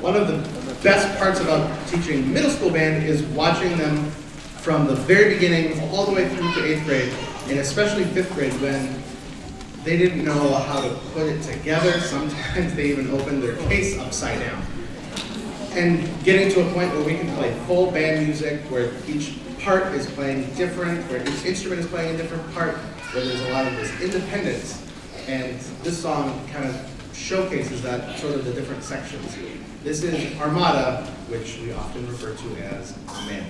one of the best parts about teaching middle school band is watching them from the very beginning all the way through to 8th grade, and especially 5th grade when they didn't know how to put it together. Sometimes they even opened their case upside down. And getting to a point where we can play full band music, where each part is playing different, where each instrument is playing a different part, where there's a lot of this independence. And this song kind of showcases that, sort of the different sections. This is Armada, which we often refer to as Amanda.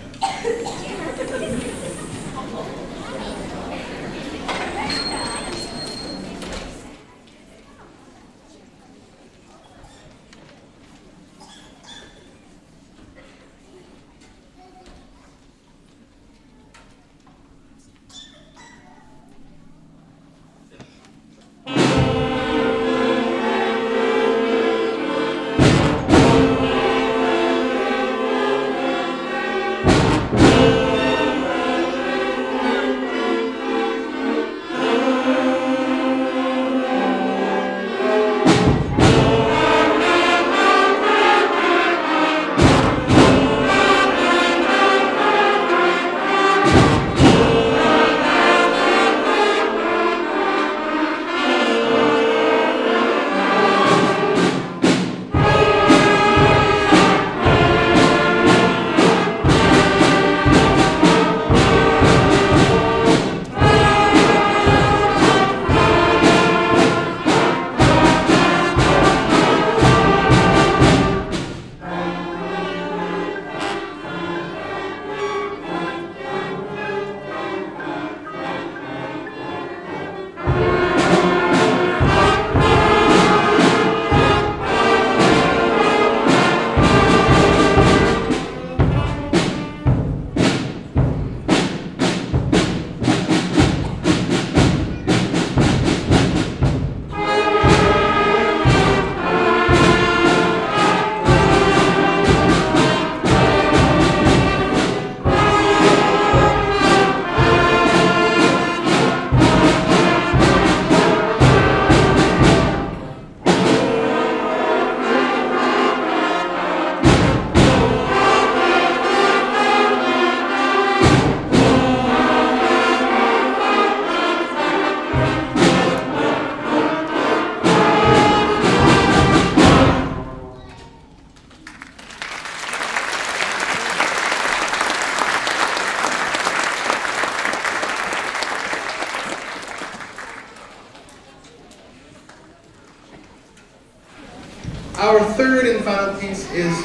Our third and final piece is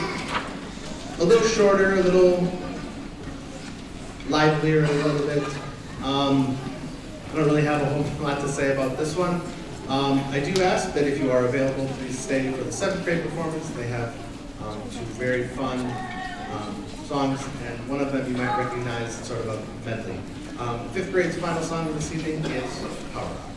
a little shorter, a little livelier, a little bit. I don't really have a whole lot to say about this one. I do ask that if you are available, please stay for the 7th grade performance. They have two very fun songs, and one of them you might recognize, sort of a medley. 5th grade's final song of this evening is Power Rock.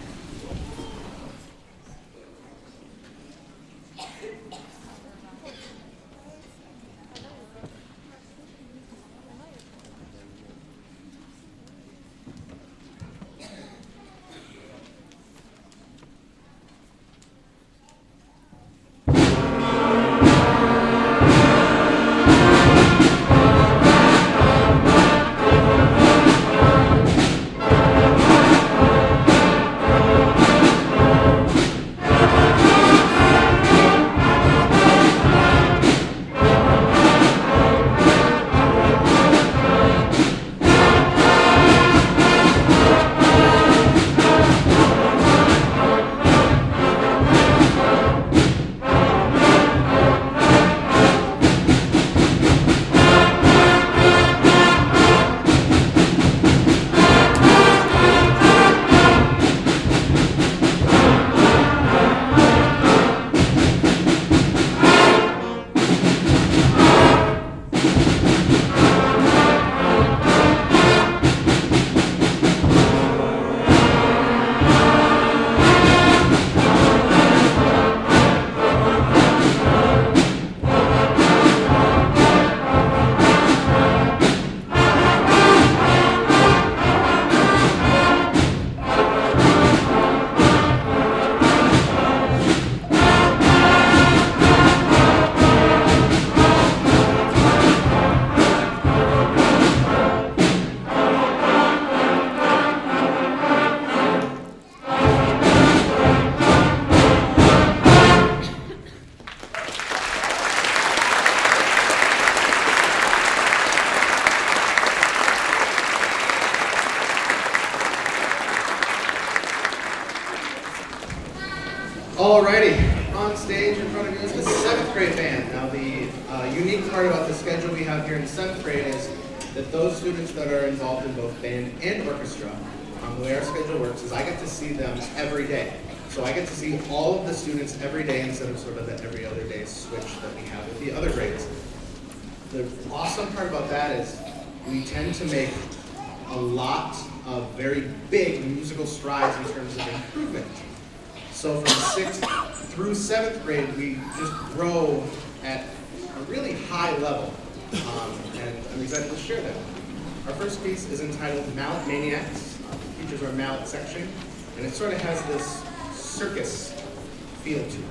Alrighty, on stage in front of you is the 7th grade band. Now the unique part about the schedule we have here in 7th grade is that those students that are involved in both band and orchestra, the way our schedule works is I get to see them every day. So I get to see all of the students every day instead of sort of the every other day switch that we have with the other grades. The awesome part about that is we tend to make a lot of very big musical strides in terms of improvement. So from 6th through 7th grade, we just grow at a really high level, and I'm excited to share that. Our first piece is entitled Mallet Maniacs. It features our mallet section, and it sort of has this circus feel to it.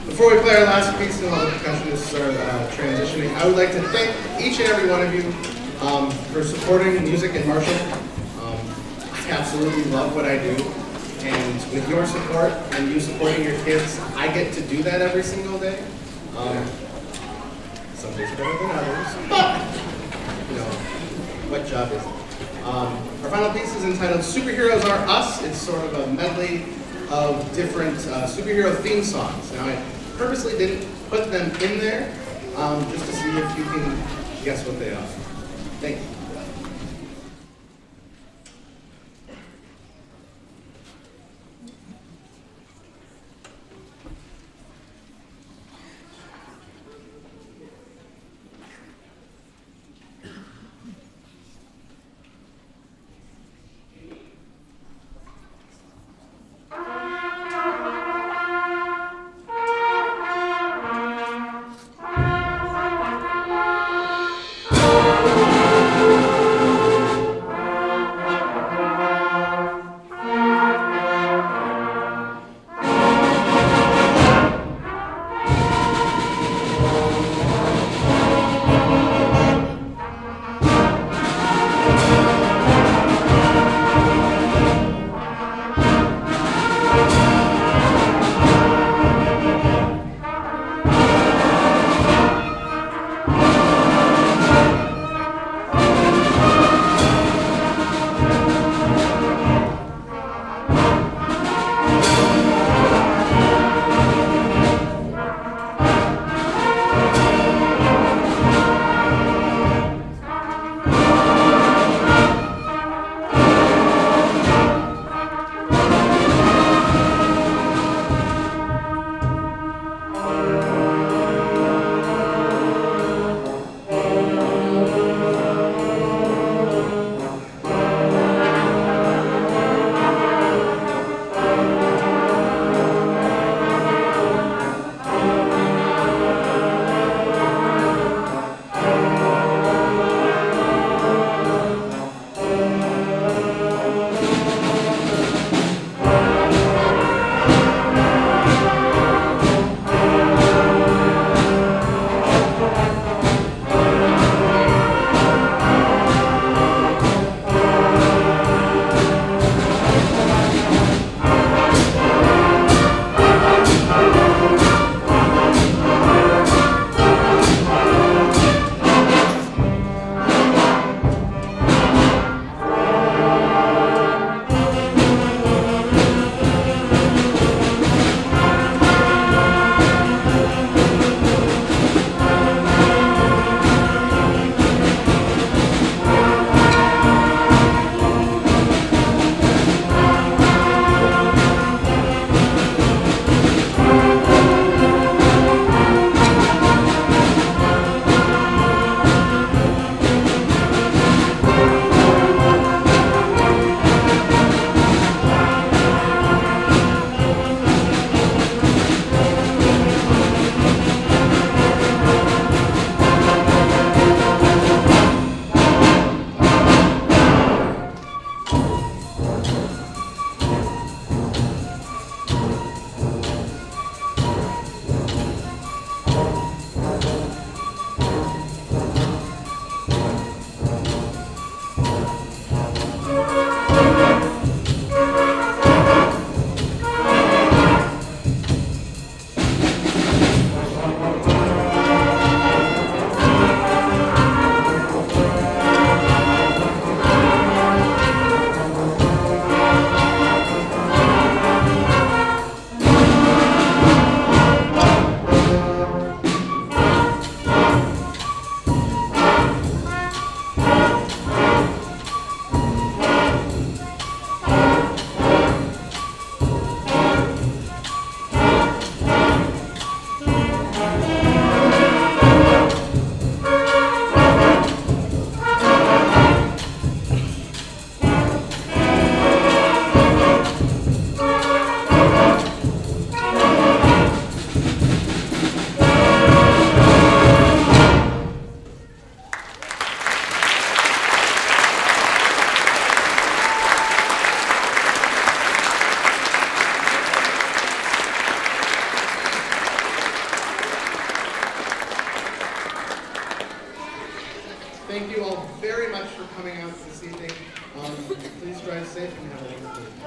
Before we play our last piece and all the percussionists are transitioning, I would like to thank each and every one of you for supporting music in Marshall. I absolutely love what I do, and with your support and you supporting your kids, I get to do that every single day. Some days are better than others, but you know, what job is it? Our final piece is entitled Superheroes Are Us. It's sort of a medley of different superhero theme songs. Now, I purposely didn't put them in there just to see if you can guess what they are. Thank you. drive safe and have a wonderful evening.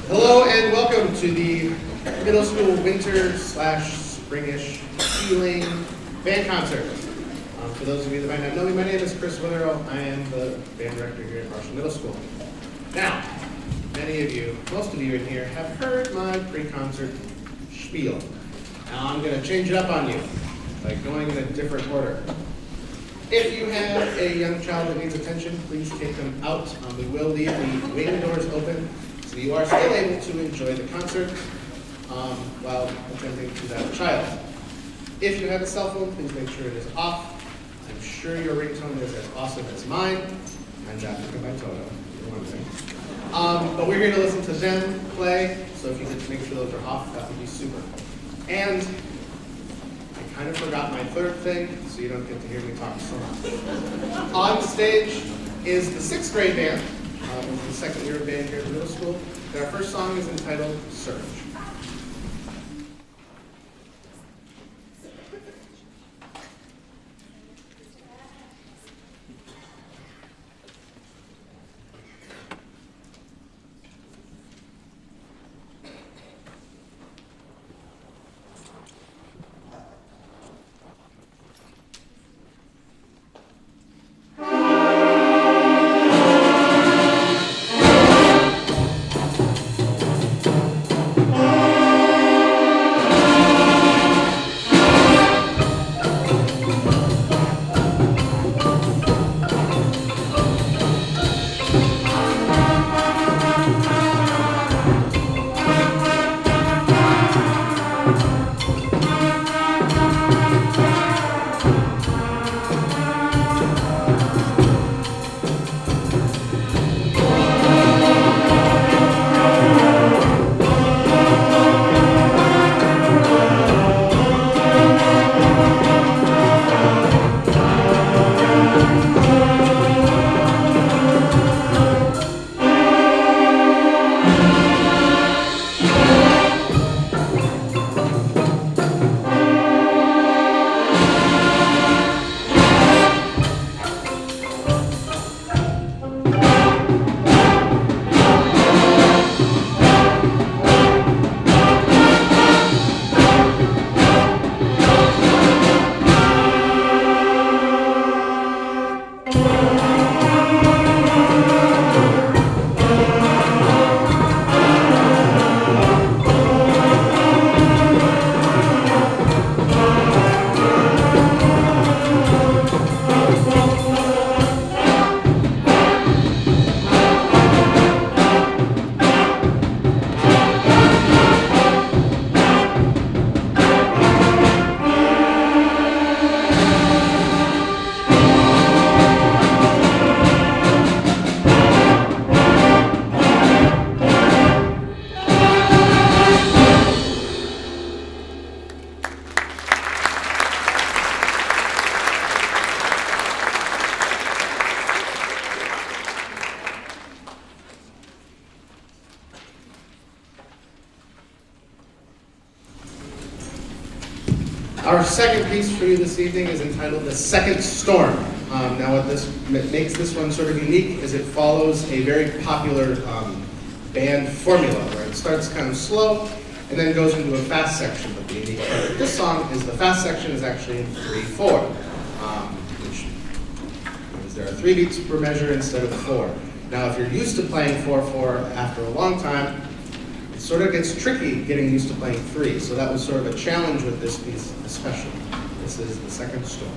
Hello and welcome to the middle school winter/springish healing band concert. For those of you that might not know me, my name is Chris Witherell. I am the band director here at Marshall Middle School. Now, many of you, most of you in here, have heard my pre-concert spiel. Now I'm going to change it up on you by going in a different order. If you have a young child that needs attention, please take them out. We will leave the wing doors open so you are still able to enjoy the concert while attending to that child. If you have a cell phone, please make sure it is off. I'm sure your ringtone is as awesome as mine. I'm Africa by Toto, for one thing. But we're here to listen to them play, so if you could make sure those are off, that would be super. And I kind of forgot my third thing, so you don't get to hear me talk so much. On stage is the 6th grade band. It's the second year of band here at the middle school. And our first song is entitled Surge. Our second piece for you this evening is entitled The Second Storm. Now what makes this one sort of unique is it follows a very popular band formula where it starts kind of slow and then goes into a fast section. But the unique part of this song is the fast section is actually in 3/4, which means there are 3 beats per measure instead of 4. Now if you're used to playing 4/4 after a long time, it sort of gets tricky getting used to playing 3, so that was sort of a challenge with this piece especially. This is The Second Storm.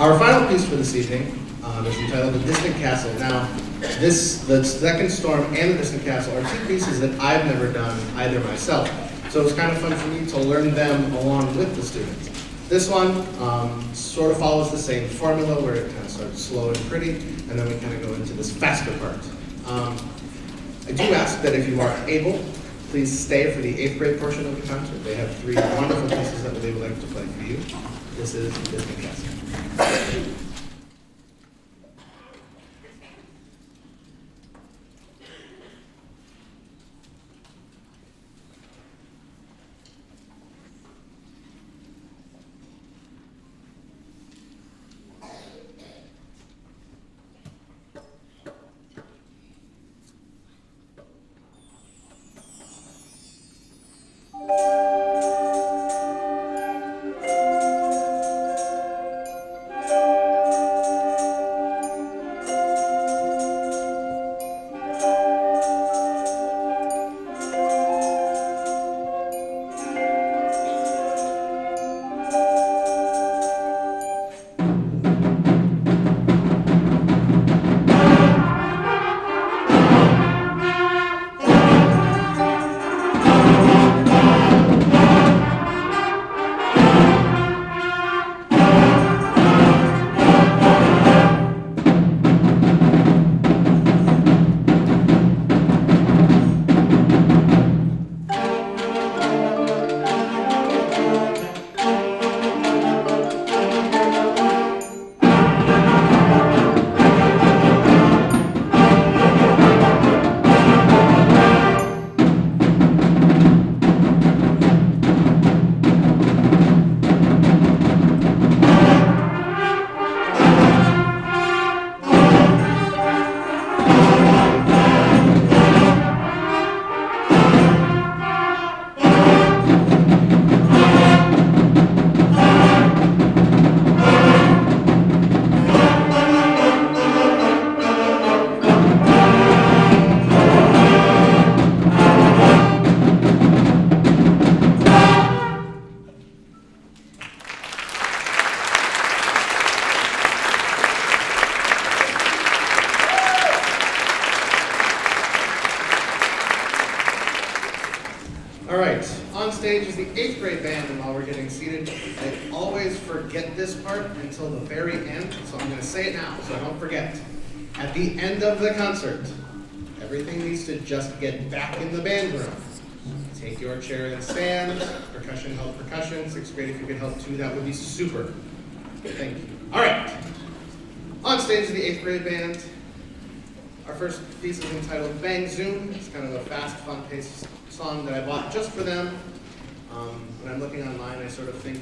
Our final piece for this evening is entitled The Distant Castle. Now, the Second Storm and The Distant Castle are two pieces that I've never done either myself. So it's kind of fun for me to learn them along with the students. This one sort of follows the same formula where it kind of starts slow and pretty, and then we kind of go into this faster part. I do ask that if you are able, please stay for the 8th grade portion of the concert. They have 3 wonderful pieces that they would like to play for you. This is The Distant Castle. All right, on stage is the 8th grade band, and while we're getting seated, I always forget this part until the very end, so I'm gonna say it now, so I don't forget. At the end of the concert, everything needs to just get back in the band room. Take your chair and stand, percussion help percussion, 6th grade if you could help too, that would be super. Thank you. All right, on stage is the 8th grade band. Our first piece is entitled Bang Zoom. It's kind of a fast, fun-paced song that I bought just for them. When I'm looking online, I sort of think,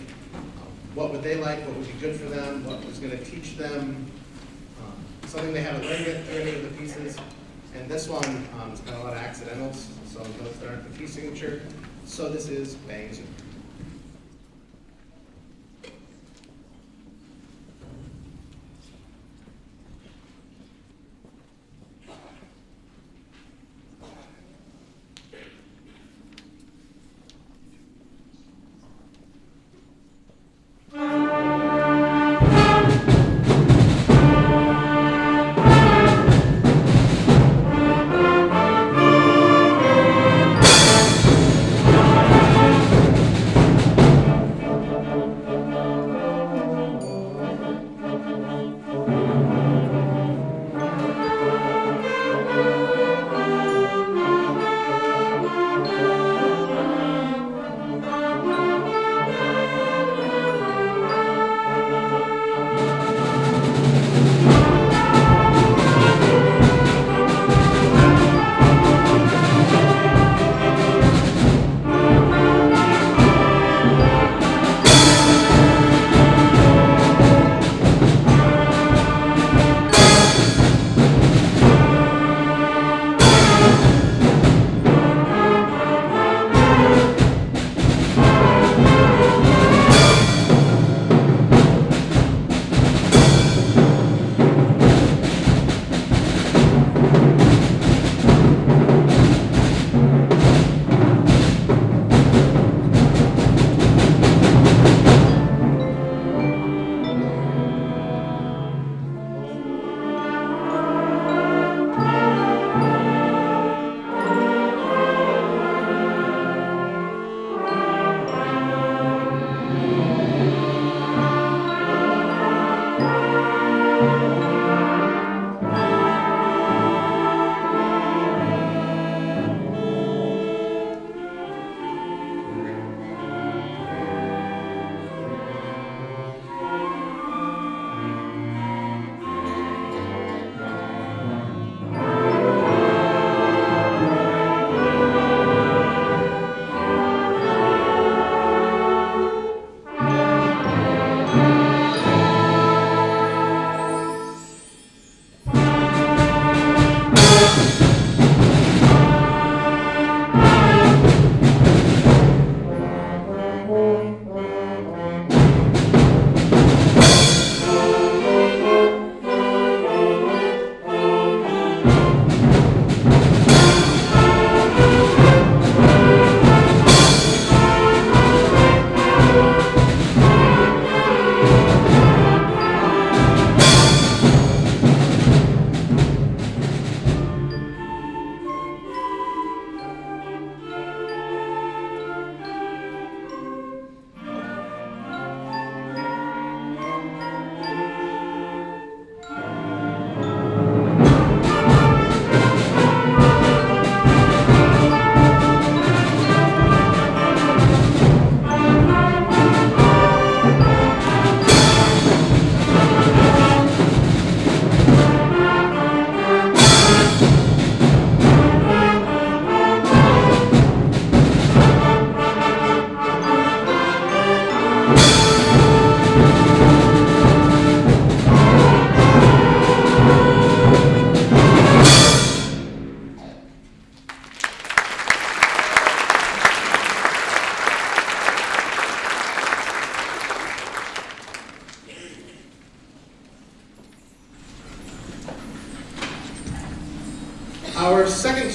what would they like, what would be good for them, what was going to teach them, something they haven't learned yet through any of the pieces. And this one, it's got a lot of accidentals, so notes that aren't the key signature. So this is Bang Zoom.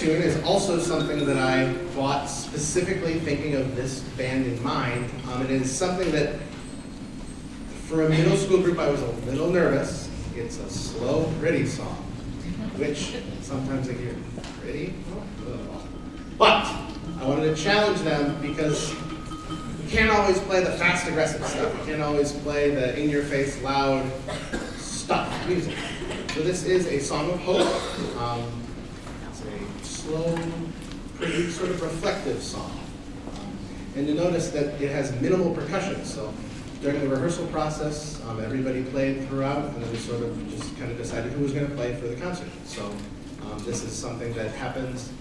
tune is also something that I bought specifically thinking of this band in mind. It is something that, for a middle school group, I was a little nervous. It's a slow, pretty song, which sometimes I hear, pretty? But I wanted to challenge them because you can't always play the fast, aggressive stuff. You can't always play the in-your-face, loud stuff music. So this is a song of hope. It's a slow, pretty, sort of reflective song. And you'll notice that it has minimal percussion. So during the rehearsal process, everybody played throughout, and then we sort of just kind of decided who was going to play for the concert. So this is something that happens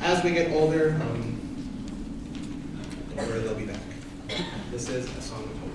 as we get older. Don't worry, they'll be back. This is a song of hope.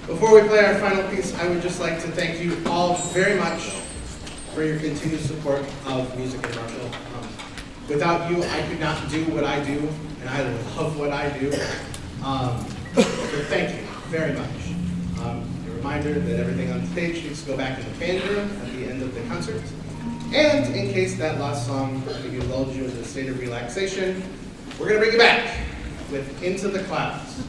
Before we play our final piece, I would just like to thank you all very much for your continued support of Music in Marshall. Without you, I could not do what I do, and I love what I do. So thank you very much. A reminder that everything on stage needs to go back in the band room at the end of the concert. And in case that last song maybe lulled you into a state of relaxation, we're going to bring you back with Into the Clouds.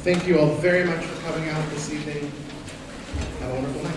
Thank you all very much for coming out this evening. Have a wonderful night.